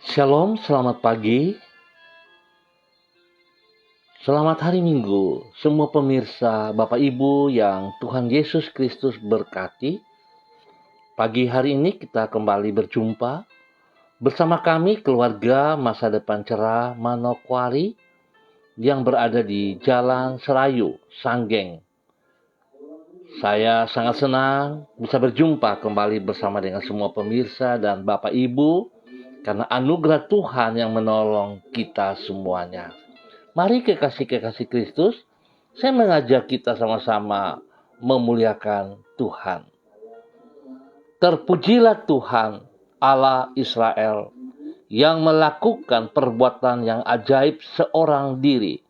Shalom, selamat pagi, selamat hari Minggu, semua pemirsa Bapak Ibu yang Tuhan Yesus Kristus berkati. Pagi hari ini kita kembali berjumpa bersama kami keluarga Masa Depan Cerah Manokwari yang berada di Jalan Serayu, Sanggeng. Saya sangat senang bisa berjumpa kembali bersama dengan semua pemirsa dan Bapak Ibu karena anugerah Tuhan yang menolong kita semuanya. Mari kekasih-kekasih Kristus, saya mengajak kita sama-sama memuliakan Tuhan. Terpujilah Tuhan Allah Israel yang melakukan perbuatan yang ajaib seorang diri.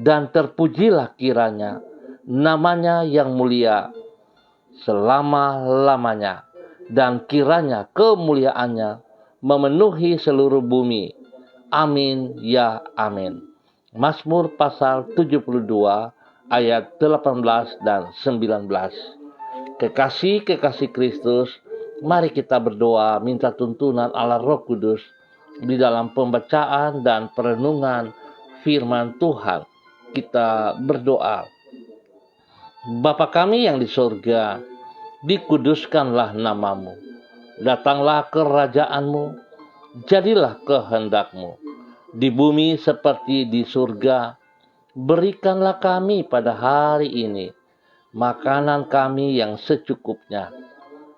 Dan terpujilah kiranya namanya yang mulia selama-lamanya. Dan kiranya kemuliaannya memenuhi seluruh bumi. Amin ya amin. Mazmur pasal 72 ayat 18 dan 19. Kekasih-kekasih Kristus, mari kita berdoa minta tuntunan Allah Roh Kudus di dalam pembacaan dan perenungan firman Tuhan. Kita berdoa. Bapa kami yang di surga, dikuduskanlah namamu. Datanglah kerajaanmu, jadilah kehendakmu di bumi seperti di surga. Berikanlah kami pada hari ini makanan kami yang secukupnya,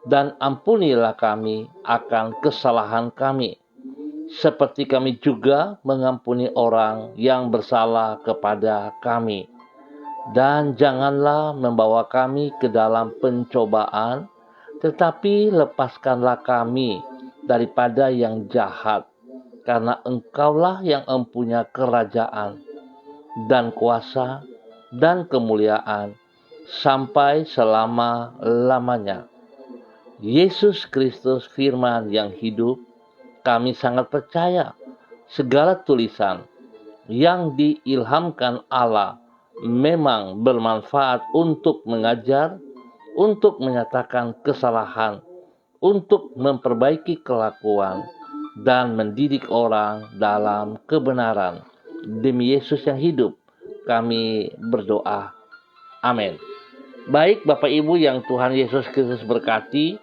dan ampunilah kami akan kesalahan kami, seperti kami juga mengampuni orang yang bersalah kepada kami. Dan janganlah membawa kami ke dalam pencobaan, tetapi lepaskanlah kami daripada yang jahat, karena Engkaulah yang mempunyai kerajaan dan kuasa dan kemuliaan sampai selama-lamanya. Yesus Kristus firman yang hidup, kami sangat percaya segala tulisan yang diilhamkan Allah memang bermanfaat untuk mengajar, untuk menyatakan kesalahan, untuk memperbaiki kelakuan, dan mendidik orang dalam kebenaran. Demi Yesus yang hidup, kami berdoa. Amin. Baik Bapak Ibu yang Tuhan Yesus Kristus berkati,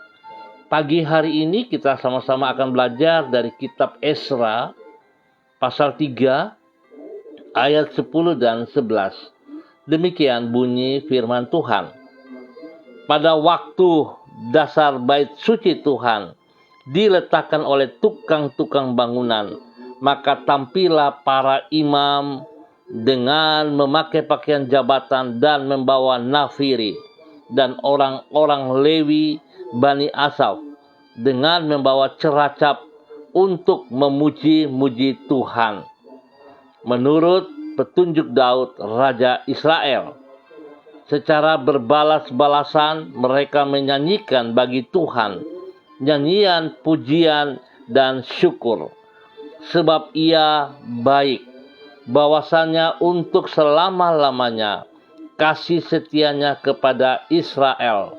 pagi hari ini kita sama-sama akan belajar dari kitab Esra, pasal 3, ayat 10 dan 11. Demikian bunyi firman Tuhan. Pada waktu dasar bait suci Tuhan diletakkan oleh tukang-tukang bangunan, maka tampillah para imam dengan memakai pakaian jabatan dan membawa nafiri, dan orang-orang Lewi Bani Asaf dengan membawa ceracap untuk memuji-muji Tuhan menurut petunjuk Daud Raja Israel. Secara berbalas-balasan mereka menyanyikan bagi Tuhan nyanyian pujian dan syukur, sebab Ia baik, bahwasanya untuk selama-lamanya kasih setianya kepada Israel,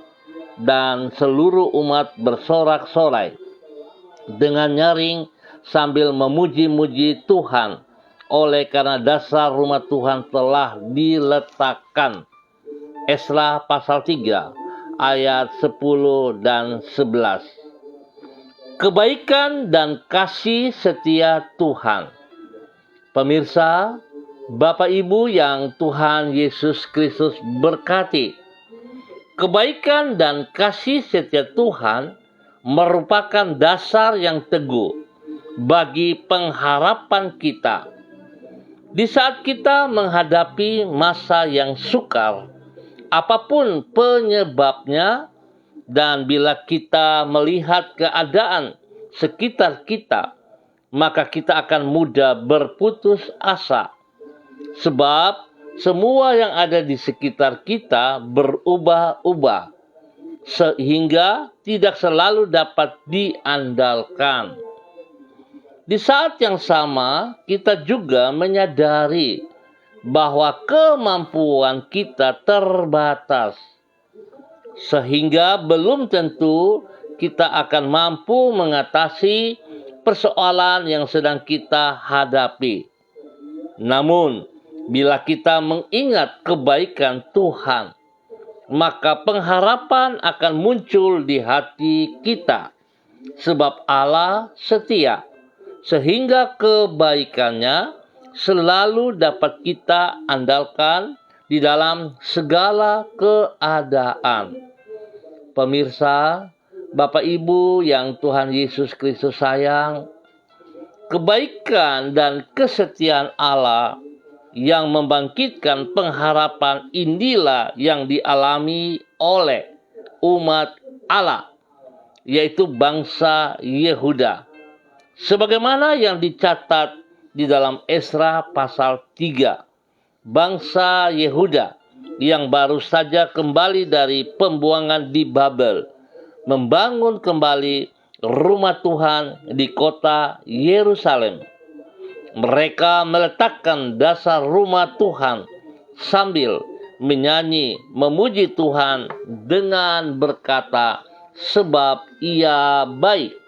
dan seluruh umat bersorak-sorai dengan nyaring sambil memuji-muji Tuhan, oleh karena dasar rumah Tuhan telah diletakkan. Esra pasal 3 ayat 10 dan 11. Kebaikan dan kasih setia Tuhan. Pemirsa, Bapak Ibu yang Tuhan Yesus Kristus berkati, kebaikan dan kasih setia Tuhan merupakan dasar yang teguh bagi pengharapan kita. Di saat kita menghadapi masa yang sukar, apapun penyebabnya, dan bila kita melihat keadaan sekitar kita, maka kita akan mudah berputus asa. Sebab semua yang ada di sekitar kita berubah-ubah, sehingga tidak selalu dapat diandalkan. Di saat yang sama, kita juga menyadari bahwa kemampuan kita terbatas, sehingga belum tentu kita akan mampu mengatasi persoalan yang sedang kita hadapi. Namun, bila kita mengingat kebaikan Tuhan, maka pengharapan akan muncul di hati kita. Sebab Allah setia, sehingga kebaikannya selalu dapat kita andalkan di dalam segala keadaan. Pemirsa, Bapak Ibu yang Tuhan Yesus Kristus sayang, kebaikan dan kesetiaan Allah yang membangkitkan pengharapan inilah yang dialami oleh umat Allah, yaitu bangsa Yehuda. Sebagaimana yang dicatat di dalam Esra pasal 3, bangsa Yehuda yang baru saja kembali dari pembuangan di Babel, membangun kembali rumah Tuhan di kota Yerusalem. Mereka meletakkan dasar rumah Tuhan sambil menyanyi memuji Tuhan dengan berkata, sebab Ia baik,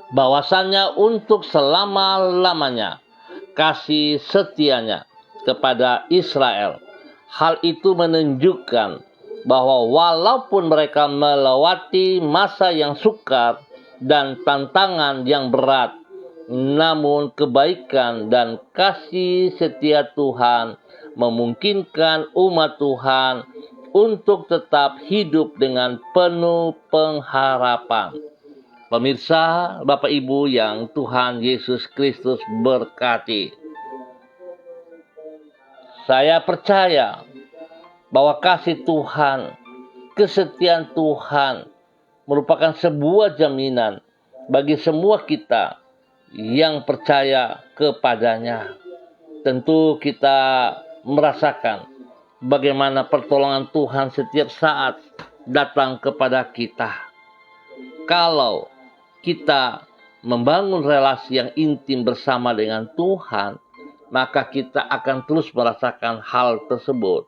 bahwasannya untuk selama-lamanya kasih setianya kepada Israel. Hal itu menunjukkan bahwa walaupun mereka melewati masa yang sukar dan tantangan yang berat, namun kebaikan dan kasih setia Tuhan memungkinkan umat Tuhan untuk tetap hidup dengan penuh pengharapan. Pemirsa, Bapak Ibu yang Tuhan Yesus Kristus berkati, saya percaya bahwa kasih Tuhan, kesetiaan Tuhan merupakan sebuah jaminan bagi semua kita yang percaya kepadanya. Tentu kita merasakan bagaimana pertolongan Tuhan setiap saat datang kepada kita. Kalau kita membangun relasi yang intim bersama dengan Tuhan, maka kita akan terus merasakan hal tersebut.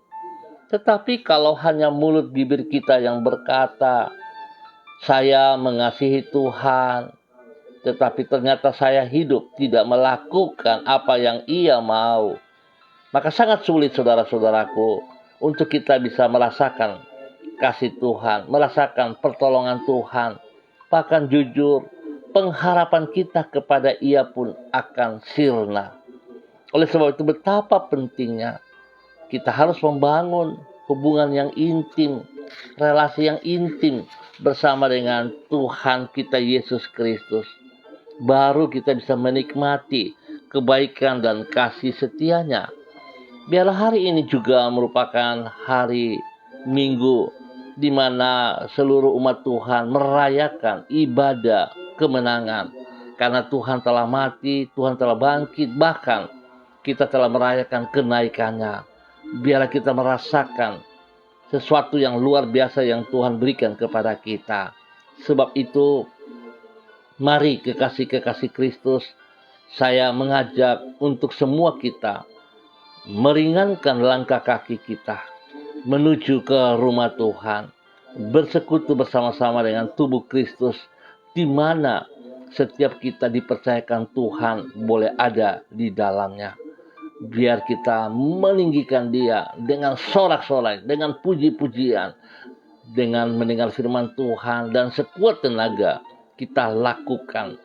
Tetapi kalau hanya mulut bibir kita yang berkata, saya mengasihi Tuhan, tetapi ternyata saya hidup tidak melakukan apa yang Ia mau, maka sangat sulit saudara-saudaraku untuk kita bisa merasakan kasih Tuhan, merasakan pertolongan Tuhan. Bahkan jujur, pengharapan kita kepada Ia pun akan sirna. Oleh sebab itu betapa pentingnya kita harus membangun hubungan yang intim, relasi yang intim bersama dengan Tuhan kita Yesus Kristus. Baru kita bisa menikmati kebaikan dan kasih setianya. Biarlah hari ini juga merupakan hari Minggu di mana seluruh umat Tuhan merayakan ibadah kemenangan. Karena Tuhan telah mati, Tuhan telah bangkit, bahkan kita telah merayakan kenaikannya. Biarlah kita merasakan sesuatu yang luar biasa yang Tuhan berikan kepada kita. Sebab itu, mari kekasih-kekasih Kristus, saya mengajak untuk semua kita meringankan langkah kaki kita menuju ke rumah Tuhan, bersekutu bersama-sama dengan tubuh Kristus, di mana setiap kita dipercayakan Tuhan boleh ada di dalamnya. Biar kita meninggikan Dia dengan sorak-sorai, dengan puji-pujian, dengan mendengar firman Tuhan, dan sekuat tenaga kita lakukan.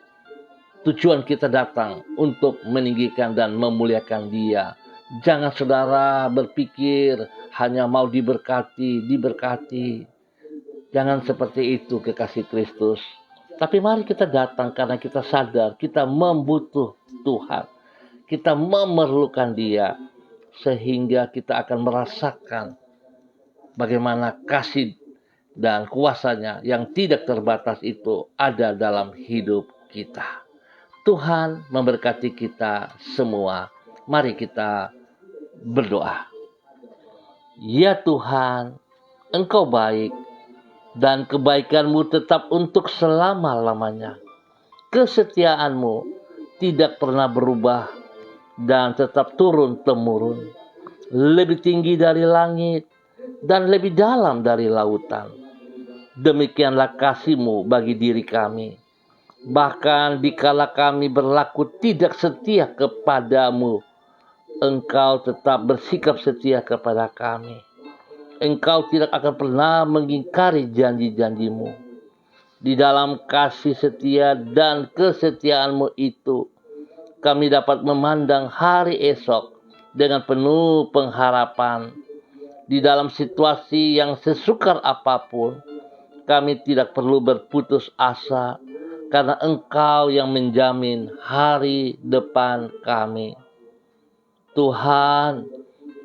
Tujuan kita datang untuk meninggikan dan memuliakan Dia. Jangan saudara berpikir hanya mau diberkati. Jangan seperti itu kekasih Kristus. Tapi mari kita datang karena kita sadar kita membutuh Tuhan. Kita memerlukan Dia. Sehingga kita akan merasakan bagaimana kasih dan kuasanya yang tidak terbatas itu ada dalam hidup kita. Tuhan memberkati kita semua. Mari kita berdoa. Ya Tuhan, Engkau baik dan kebaikan-Mu tetap untuk selama-lamanya. Kesetiaan-Mu tidak pernah berubah dan tetap turun-temurun. Lebih tinggi dari langit dan lebih dalam dari lautan. Demikianlah kasih-Mu bagi diri kami. Bahkan dikala kami berlaku tidak setia kepadamu, Engkau tetap bersikap setia kepada kami. Engkau tidak akan pernah mengingkari janji-janjimu. Di dalam kasih setia dan kesetiaanmu itu, kami dapat memandang hari esok dengan penuh pengharapan. Di dalam situasi yang sesukar apapun, kami tidak perlu berputus asa karena Engkau yang menjamin hari depan kami. Tuhan,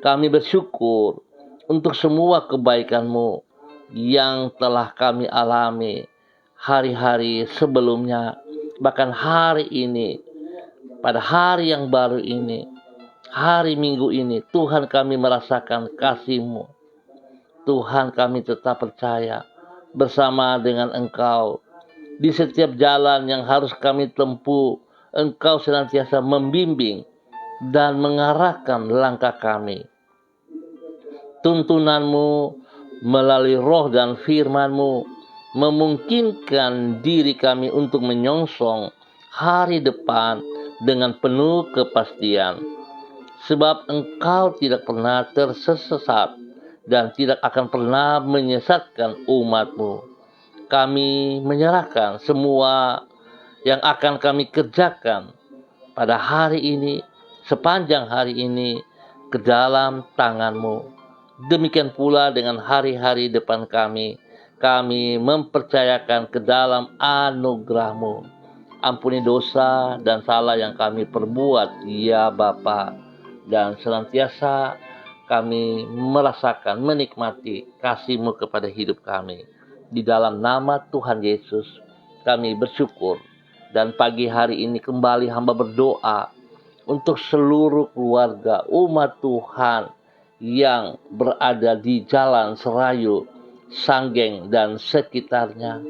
kami bersyukur untuk semua kebaikan-Mu yang telah kami alami hari-hari sebelumnya, bahkan hari ini, pada hari yang baru ini, hari Minggu ini, Tuhan kami merasakan kasih-Mu. Tuhan kami tetap percaya bersama dengan Engkau. Di setiap jalan yang harus kami tempuh, Engkau senantiasa membimbing dan mengarahkan langkah kami. Tuntunan-Mu melalui roh dan firman-Mu memungkinkan diri kami untuk menyongsong hari depan dengan penuh kepastian. Sebab Engkau tidak pernah tersesat dan tidak akan pernah menyesatkan umat-Mu. Kami menyerahkan semua yang akan kami kerjakan pada hari ini, sepanjang hari ini, ke dalam tangan-Mu. Demikian pula dengan hari-hari depan kami. Kami mempercayakan ke dalam anugerah-Mu. Ampuni dosa dan salah yang kami perbuat, ya Bapa. Dan senantiasa kami merasakan, menikmati kasih-Mu kepada hidup kami. Di dalam nama Tuhan Yesus, kami bersyukur. Dan pagi hari ini kembali hamba berdoa untuk seluruh keluarga umat Tuhan yang berada di Jalan Serayu, Sanggeng, dan sekitarnya.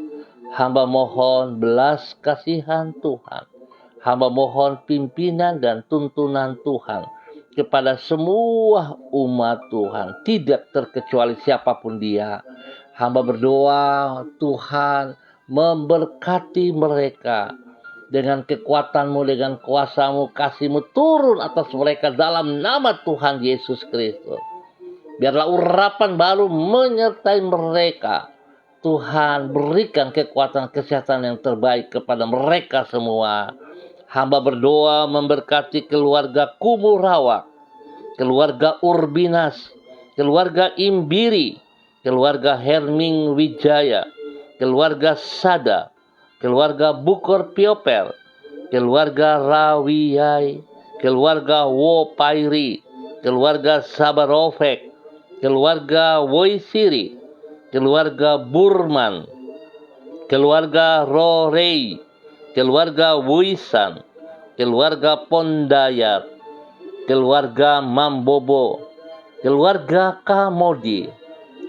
Hamba mohon belas kasihan Tuhan. Hamba mohon pimpinan dan tuntunan Tuhan kepada semua umat Tuhan, tidak terkecuali siapapun dia. Hamba berdoa Tuhan memberkati mereka dengan kekuatan-Mu, dengan kuasa-Mu, kasih-Mu turun atas mereka dalam nama Tuhan Yesus Kristus. Biarlah urapan baru menyertai mereka. Tuhan berikan kekuatan kesehatan yang terbaik kepada mereka semua. Hamba berdoa memberkati keluarga Kumurawak, keluarga Urbinas, keluarga Imbiri, keluarga Herming Wijaya, keluarga Sada, keluarga Bukor Piopel, keluarga Rawiyai, keluarga Wopairi, keluarga Sabarofek, keluarga Woisiri, keluarga Burman, keluarga Rorei, keluarga Wisan, keluarga Pondayar, keluarga Mambobo, keluarga Kamodi,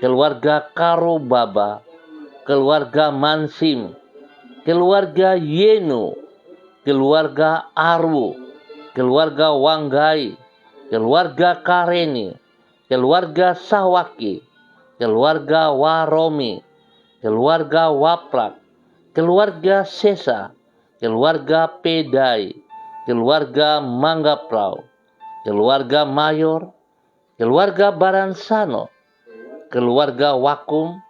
keluarga Karubaba, keluarga Mansim, keluarga Yenu, keluarga Arwu, keluarga Wanggai, keluarga Kareni, keluarga Sawaki, keluarga Waromi, keluarga Waprak, keluarga Sesa, keluarga Pedai, keluarga Manggaprau, keluarga Mayor, keluarga Baransano, keluarga Wakum,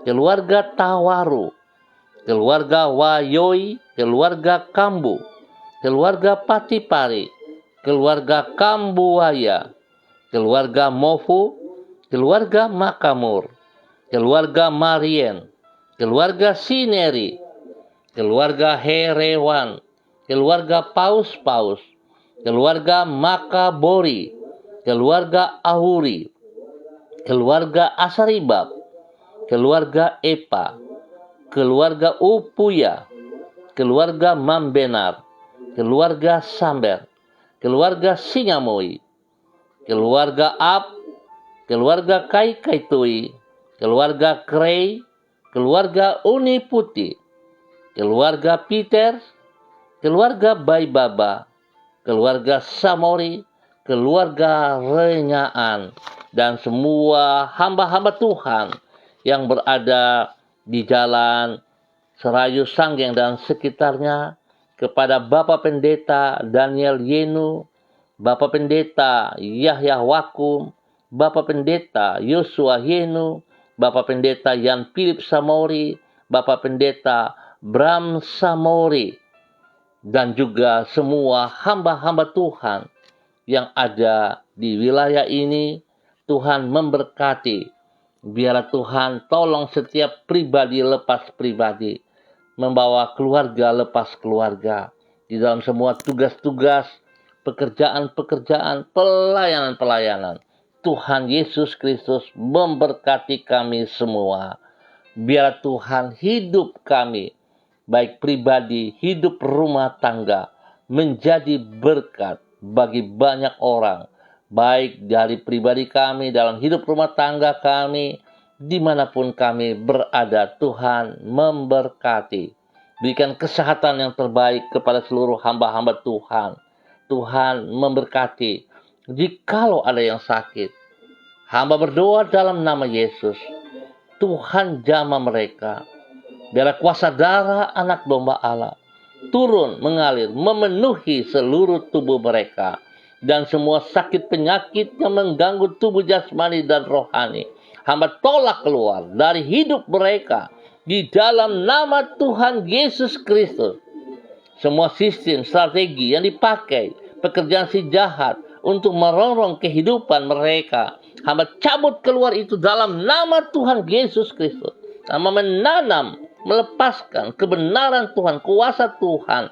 keluarga Tawaru, keluarga Wayoi, keluarga Kambu, keluarga Patipari, keluarga Kambuaya, keluarga Mofu, keluarga Makamur, keluarga Marien, keluarga Sineri, keluarga Herewan, keluarga Paus-Paus, keluarga Makabori, keluarga Ahuri, keluarga Asaribab, keluarga Epa, keluarga Upuya, keluarga Mambenar, keluarga Samber, keluarga Singamoi, keluarga Ab, keluarga Kaikaitui, keluarga Krei, keluarga Uni Putih, keluarga Peter, keluarga Baibaba, keluarga Samori, keluarga Renyaan, dan semua hamba-hamba Tuhan yang berada di Jalan Serayu Sanggeng dan sekitarnya, kepada Bapak Pendeta Daniel Yenu, Bapak Pendeta Yahya Wakum, Bapak Pendeta Yosua Yenu, Bapak Pendeta Yan Philip Samori, Bapak Pendeta Bram Samori, dan juga semua hamba-hamba Tuhan yang ada di wilayah ini. Tuhan memberkati. Biarlah Tuhan tolong setiap pribadi lepas pribadi, membawa keluarga lepas keluarga, di dalam semua tugas-tugas, pekerjaan-pekerjaan, pelayanan-pelayanan. Tuhan Yesus Kristus memberkati kami semua. Biar Tuhan hidup kami, baik pribadi, hidup rumah tangga, menjadi berkat bagi banyak orang, baik dari pribadi kami, dalam hidup rumah tangga kami, dimanapun kami berada. Tuhan memberkati. Berikan kesehatan yang terbaik kepada seluruh hamba-hamba Tuhan. Tuhan memberkati. Jikalau ada yang sakit, hamba berdoa dalam nama Yesus, Tuhan jamah mereka. Biarlah kuasa darah anak domba Allah turun mengalir memenuhi seluruh tubuh mereka, dan semua sakit penyakit yang mengganggu tubuh jasmani dan rohani, hamba tolak keluar dari hidup mereka di dalam nama Tuhan Yesus Kristus. Semua sistem strategi yang dipakai pekerjaan si jahat untuk merongrong kehidupan mereka, hamba cabut keluar itu dalam nama Tuhan Yesus Kristus. Hamba menanam, melepaskan kebenaran Tuhan, kuasa Tuhan,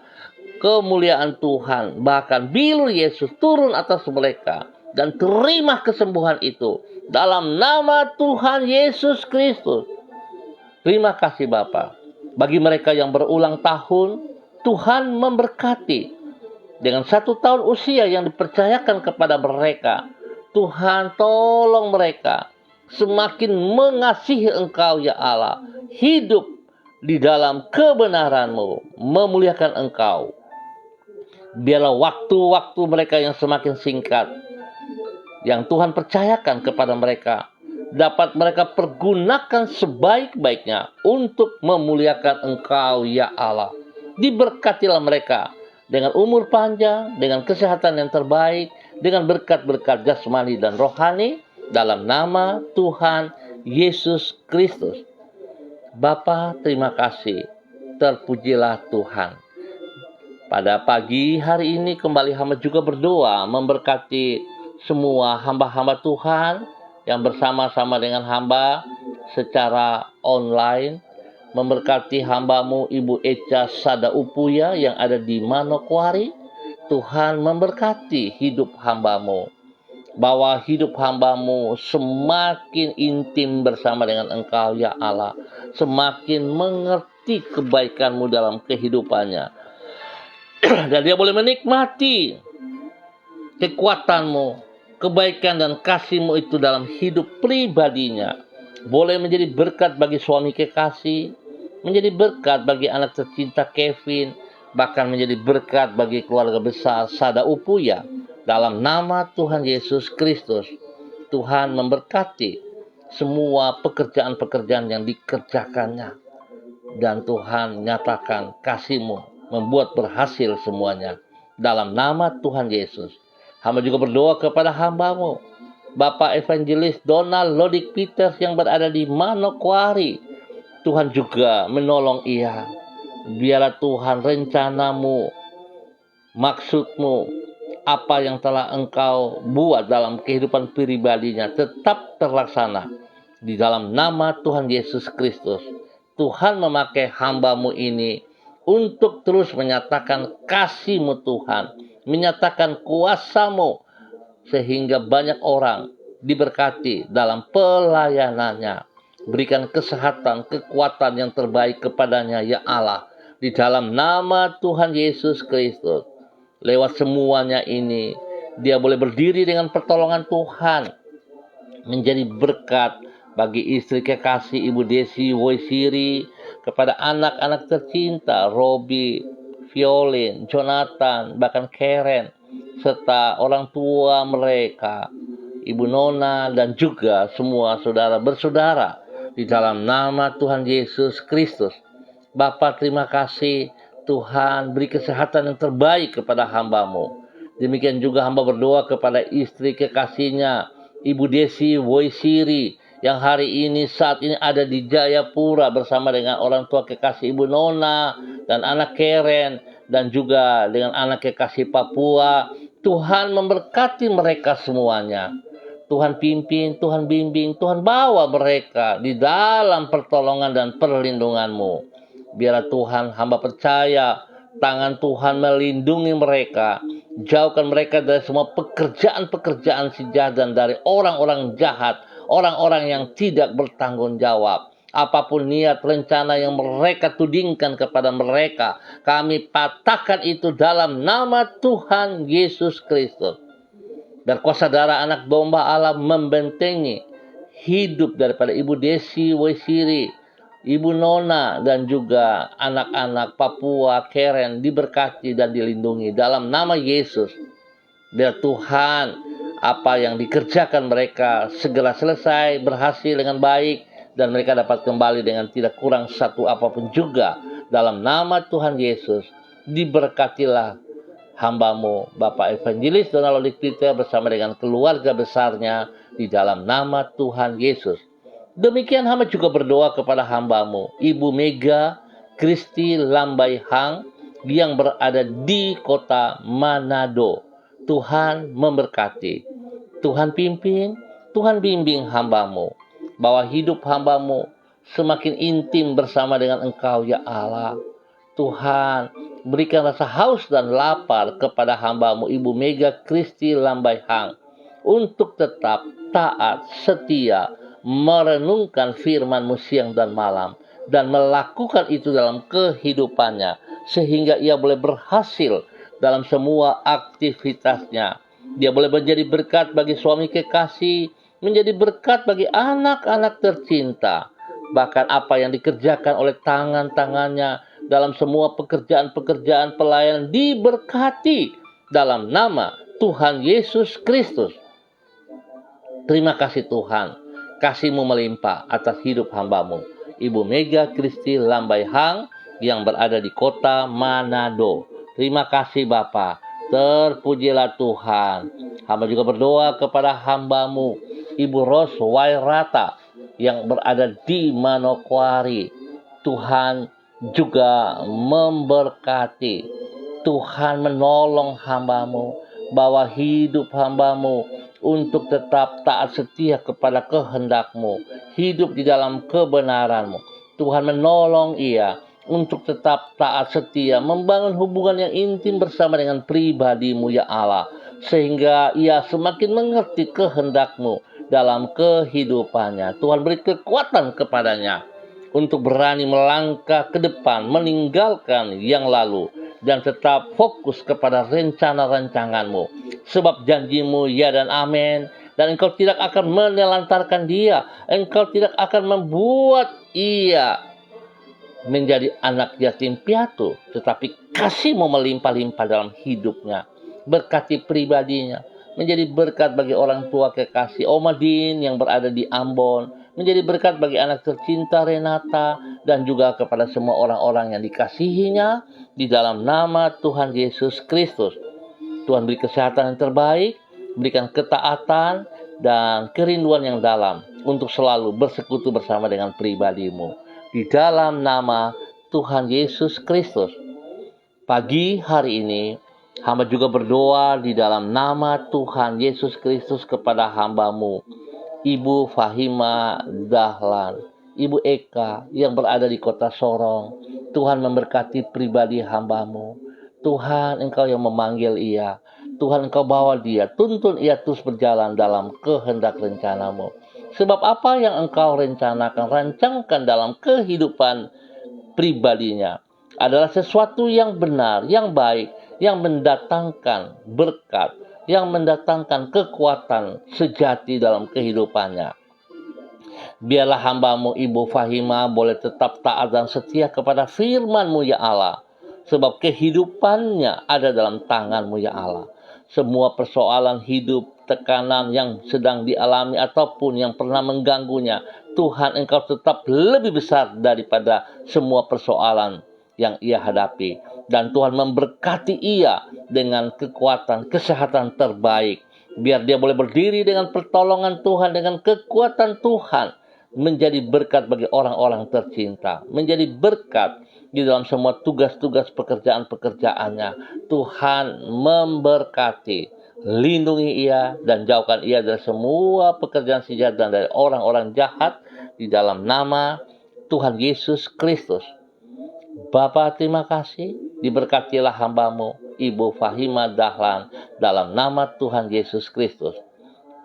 kemuliaan Tuhan, bahkan bilur Yesus turun atas mereka, dan terima kesembuhan itu dalam nama Tuhan Yesus Kristus. Terima kasih Bapa. Bagi mereka yang berulang tahun, Tuhan memberkati. Dengan 1 tahun usia yang dipercayakan kepada mereka, Tuhan tolong mereka semakin mengasihi Engkau ya Allah, hidup di dalam kebenaran-Mu, memuliakan Engkau. Biarlah waktu-waktu mereka yang semakin singkat, yang Tuhan percayakan kepada mereka, dapat mereka pergunakan sebaik-baiknya untuk memuliakan Engkau ya Allah. Diberkatilah mereka dengan umur panjang, dengan kesehatan yang terbaik, dengan berkat-berkat jasmani dan rohani, dalam nama Tuhan Yesus Kristus. Bapa, terima kasih. Terpujilah Tuhan. Pada pagi hari ini kembali hamba juga berdoa memberkati semua hamba-hamba Tuhan yang bersama-sama dengan hamba secara online. Memberkati hambamu Ibu Echa Sada Upuya yang ada di Manokwari. Tuhan memberkati hidup hambamu. Bahwa hidup hambamu semakin intim bersama dengan Engkau ya Allah. Semakin mengerti kebaikan-Mu dalam kehidupannya. Dan dia boleh menikmati kekuatan-Mu, kebaikan dan kasih-Mu itu dalam hidup pribadinya. Boleh menjadi berkat bagi suami kekasih, menjadi berkat bagi anak tercinta Kevin, bahkan menjadi berkat bagi keluarga besar Sada Upuya. Dalam nama Tuhan Yesus Kristus, Tuhan memberkati semua pekerjaan-pekerjaan yang dikerjakannya. Dan Tuhan nyatakan kasih-Mu, membuat berhasil semuanya. Dalam nama Tuhan Yesus. Hamba juga berdoa kepada hamba-Mu, Bapak Evangelis Donald Lodik Peters yang berada di Manokwari. Tuhan juga menolong ia. Biarlah Tuhan rencana-Mu, maksud-Mu, apa yang telah Engkau buat dalam kehidupan pribadinya tetap terlaksana. Di dalam nama Tuhan Yesus Kristus. Tuhan memakai hamba-Mu ini untuk terus menyatakan kasih-Mu Tuhan. Menyatakan kuasa-Mu. Sehingga banyak orang diberkati dalam pelayanannya. Berikan kesehatan, kekuatan yang terbaik kepadanya ya Allah. Di dalam nama Tuhan Yesus Kristus. Lewat semuanya ini, dia boleh berdiri dengan pertolongan Tuhan. Menjadi berkat bagi istri kekasih Ibu Desi Woisiri, kepada anak-anak tercinta, Robi, Violin, Jonathan, bahkan Karen, serta orang tua mereka, Ibu Nona, dan juga semua saudara bersaudara. Di dalam nama Tuhan Yesus Kristus. Bapa, terima kasih Tuhan beri kesehatan yang terbaik kepada hamba-Mu. Demikian juga hamba berdoa kepada istri kekasihnya, Ibu Desi Woisiri, yang hari ini saat ini ada di Jayapura bersama dengan orang tua kekasih Ibu Nona dan anak Keren, dan juga dengan anak kekasih Papua. Tuhan memberkati mereka semuanya. Tuhan pimpin, Tuhan bimbing, Tuhan bawa mereka di dalam pertolongan dan perlindungan-Mu. Biarlah Tuhan, hamba percaya tangan Tuhan melindungi mereka. Jauhkan mereka dari semua pekerjaan-pekerjaan si jahat, dari orang-orang jahat, orang-orang yang tidak bertanggung jawab. Apapun niat rencana yang mereka tudingkan kepada mereka, kami patahkan itu dalam nama Tuhan Yesus Kristus. Dan kuasa darah anak domba Allah membentengi hidup daripada Ibu Desi Woisiri, Ibu Nona, dan juga anak-anak Papua Keren diberkati dan dilindungi dalam nama Yesus. Biar Tuhan, apa yang dikerjakan mereka segera selesai, berhasil dengan baik, dan mereka dapat kembali dengan tidak kurang satu apapun juga. Dalam nama Tuhan Yesus, diberkatilah hamba-Mu, Bapak Evangelis Donald Peter bersama dengan keluarga besarnya di dalam nama Tuhan Yesus. Demikian hamba juga berdoa kepada hamba-Mu, Ibu Mega Kristi Lambai Hang, yang berada di kota Manado. Tuhan memberkati, Tuhan pimpin, Tuhan bimbing hamba-Mu, bahwa hidup hamba-Mu semakin intim bersama dengan Engkau ya Allah. Tuhan, berikan rasa haus dan lapar kepada hamba-Mu, Ibu Mega Kristi Lambai Hang, untuk tetap taat, setia, merenungkan firman-Mu siang dan malam, dan melakukan itu dalam kehidupannya, sehingga ia boleh berhasil dalam semua aktivitasnya. Dia boleh menjadi berkat bagi suami kekasih, menjadi berkat bagi anak-anak tercinta. Bahkan apa yang dikerjakan oleh tangan-tangannya dalam semua pekerjaan-pekerjaan pelayanan diberkati dalam nama Tuhan Yesus Kristus. Terima kasih Tuhan, kasih-Mu melimpah atas hidup hamba-Mu, Ibu Mega Kristi Lambai Hang, yang berada di kota Manado. Terima kasih Bapa, terpujilah Tuhan. Hamba juga berdoa kepada hamba-Mu, Ibu Ros Wairata, yang berada di Manokwari. Tuhan juga memberkati. Tuhan menolong hamba-Mu, bawa hidup hamba-Mu untuk tetap taat setia kepada kehendak-Mu, hidup di dalam kebenaran-Mu. Tuhan menolong ia untuk tetap taat setia, membangun hubungan yang intim bersama dengan pribadi-Mu ya Allah, sehingga ia semakin mengerti kehendak-Mu dalam kehidupannya. Tuhan beri kekuatan kepadanya untuk berani melangkah ke depan, meninggalkan yang lalu, dan tetap fokus kepada rencana-rancangan-Mu. Sebab janji-Mu ya dan amin, dan Engkau tidak akan menelantarkan dia. Engkau tidak akan membuat ia menjadi anak yatim piatu, tetapi kasih-Mu melimpah-limpah dalam hidupnya. Berkati pribadinya, menjadi berkat bagi orang tua kekasih Omadin yang berada di Ambon, menjadi berkat bagi anak tercinta Renata, dan juga kepada semua orang-orang yang dikasihinya di dalam nama Tuhan Yesus Kristus. Tuhan beri kesehatan yang terbaik, berikan ketaatan dan kerinduan yang dalam untuk selalu bersekutu bersama dengan pribadi-Mu. Di dalam nama Tuhan Yesus Kristus. Pagi hari ini, hamba juga berdoa di dalam nama Tuhan Yesus Kristus kepada hamba-Mu, Ibu Fahima Dahlan, Ibu Eka yang berada di kota Sorong. Tuhan memberkati pribadi hamba-Mu. Tuhan, Engkau yang memanggil ia. Tuhan, Engkau bawa dia, tuntun ia terus berjalan dalam kehendak rencana-Mu. Sebab apa yang Engkau rencanakan, rancangkan dalam kehidupan pribadinya adalah sesuatu yang benar, yang baik, yang mendatangkan berkat, yang mendatangkan kekuatan sejati dalam kehidupannya. Biarlah hamba-Mu Ibu Fahima boleh tetap taat dan setia kepada firman-Mu ya Allah, sebab kehidupannya ada dalam tangan-Mu ya Allah. Semua persoalan hidup tekanan yang sedang dialami ataupun yang pernah mengganggunya, Tuhan, Engkau tetap lebih besar daripada semua persoalan yang ia hadapi. Dan Tuhan memberkati ia dengan kekuatan, kesehatan terbaik. Biar dia boleh berdiri dengan pertolongan Tuhan, dengan kekuatan Tuhan, menjadi berkat bagi orang-orang tercinta, menjadi berkat di dalam semua tugas-tugas pekerjaan-pekerjaannya. Tuhan memberkati, lindungi ia dan jauhkan ia dari semua pekerjaan si jahat dan dari orang-orang jahat di dalam nama Tuhan Yesus Kristus. Bapa, terima kasih, diberkatilah hamba-Mu Ibu Fahima Dahlan dalam nama Tuhan Yesus Kristus.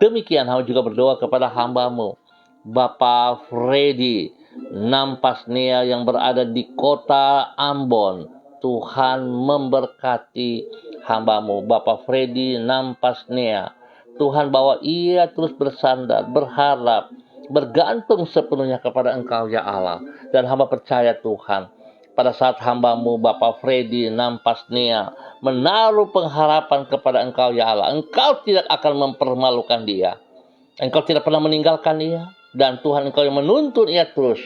Demikian hamba juga berdoa kepada hamba-Mu Bapak Freddy Nampasnea yang berada di kota Ambon. Tuhan memberkati hamba-Mu Bapak Freddy Nampasnea. Tuhan, bawa ia terus bersandar, berharap, bergantung sepenuhnya kepada Engkau ya Allah. Dan hamba percaya Tuhan, pada saat hamba-Mu Bapak Freddy Nampasnea menaruh pengharapan kepada Engkau ya Allah, Engkau tidak akan mempermalukan dia. Engkau tidak pernah meninggalkan dia. Dan Tuhan, Engkau yang menuntun ia terus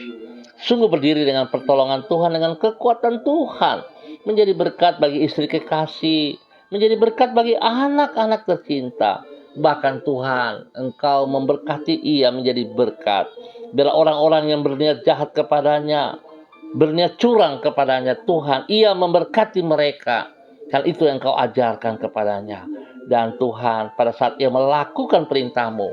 sungguh berdiri dengan pertolongan Tuhan, dengan kekuatan Tuhan, menjadi berkat bagi istri kekasih, menjadi berkat bagi anak-anak tercinta. Bahkan Tuhan, Engkau memberkati ia menjadi berkat. Bila orang-orang yang berniat jahat kepadanya, berniat curang kepadanya, Tuhan, ia memberkati mereka. Hal itu yang Engkau ajarkan kepadanya. Dan Tuhan, pada saat ia melakukan perintah-Mu,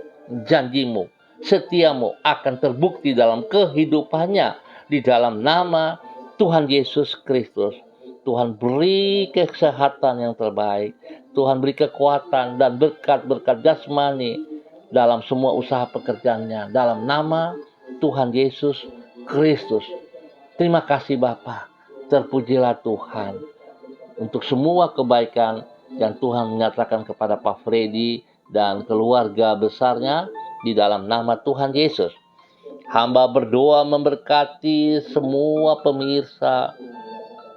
janji-Mu, setiamu akan terbukti dalam kehidupannya di dalam nama Tuhan Yesus Kristus. Tuhan beri kesehatan yang terbaik. Tuhan beri kekuatan dan berkat-berkat jasmani dalam semua usaha pekerjaannya. Dalam nama Tuhan Yesus Kristus. Terima kasih Bapa. Terpujilah Tuhan untuk semua kebaikan yang Tuhan menyatakan kepada Pak Freddy dan keluarga besarnya. Di dalam nama Tuhan Yesus, hamba berdoa memberkati semua pemirsa,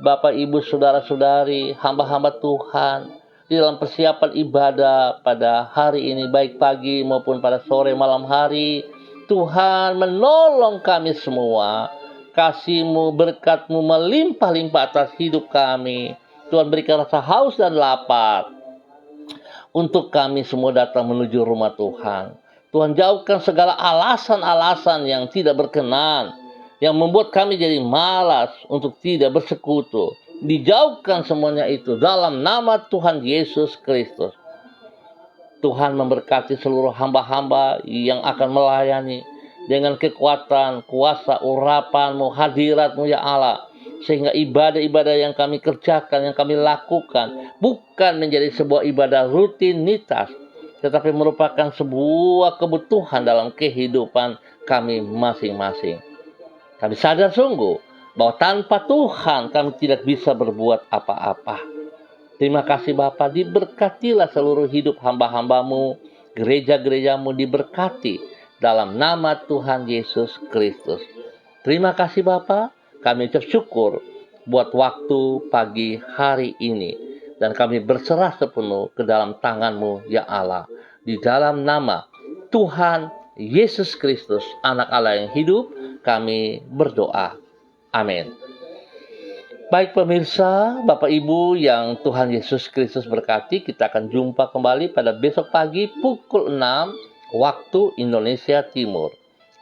Bapak, Ibu, Saudara-saudari, hamba-hamba Tuhan, di dalam persiapan ibadah pada hari ini, baik pagi maupun pada sore malam hari. Tuhan menolong kami semua. Kasih-Mu, berkat-Mu melimpah-limpah atas hidup kami. Tuhan berikan rasa haus dan lapar untuk kami semua datang menuju rumah Tuhan. Tuhan, jauhkan segala alasan-alasan yang tidak berkenan, yang membuat kami jadi malas untuk tidak bersekutu. Dijauhkan semuanya itu dalam nama Tuhan Yesus Kristus. Tuhan memberkati seluruh hamba-hamba yang akan melayani dengan kekuatan, kuasa, urapan-Mu, hadirat-Mu ya Allah. Sehingga ibadah-ibadah yang kami kerjakan, yang kami lakukan, bukan menjadi sebuah ibadah rutinitas, tetapi merupakan sebuah kebutuhan dalam kehidupan kami masing-masing. Kami sadar sungguh bahwa tanpa Tuhan kami tidak bisa berbuat apa-apa. Terima kasih Bapa, diberkatilah seluruh hidup hamba-hamba-Mu, gereja-gereja-Mu diberkati dalam nama Tuhan Yesus Kristus. Terima kasih Bapa, kami bersyukur buat waktu pagi hari ini. Dan kami berserah sepenuh ke dalam tangan-Mu ya Allah. Di dalam nama Tuhan Yesus Kristus, Anak Allah yang hidup, kami berdoa. Amin. Baik pemirsa, Bapak Ibu yang Tuhan Yesus Kristus berkati, kita akan jumpa kembali pada besok pagi pukul 6 waktu Indonesia Timur.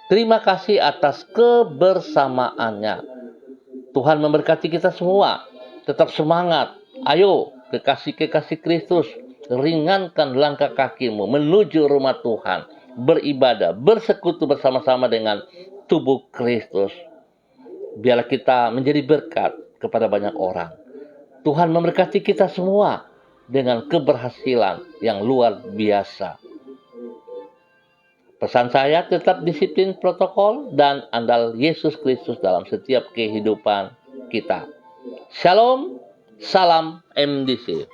Terima kasih atas kebersamaannya. Tuhan memberkati kita semua. Tetap semangat. Ayo, kekasih-kekasih Kristus, ringankan langkah kakimu menuju rumah Tuhan, beribadah, bersekutu bersama-sama dengan tubuh Kristus. Biarlah kita menjadi berkat kepada banyak orang. Tuhan memberkati kita semua dengan keberhasilan yang luar biasa. Pesan saya, tetap disiplin protokol dan andal Yesus Kristus dalam setiap kehidupan kita. Shalom. Salam MDC.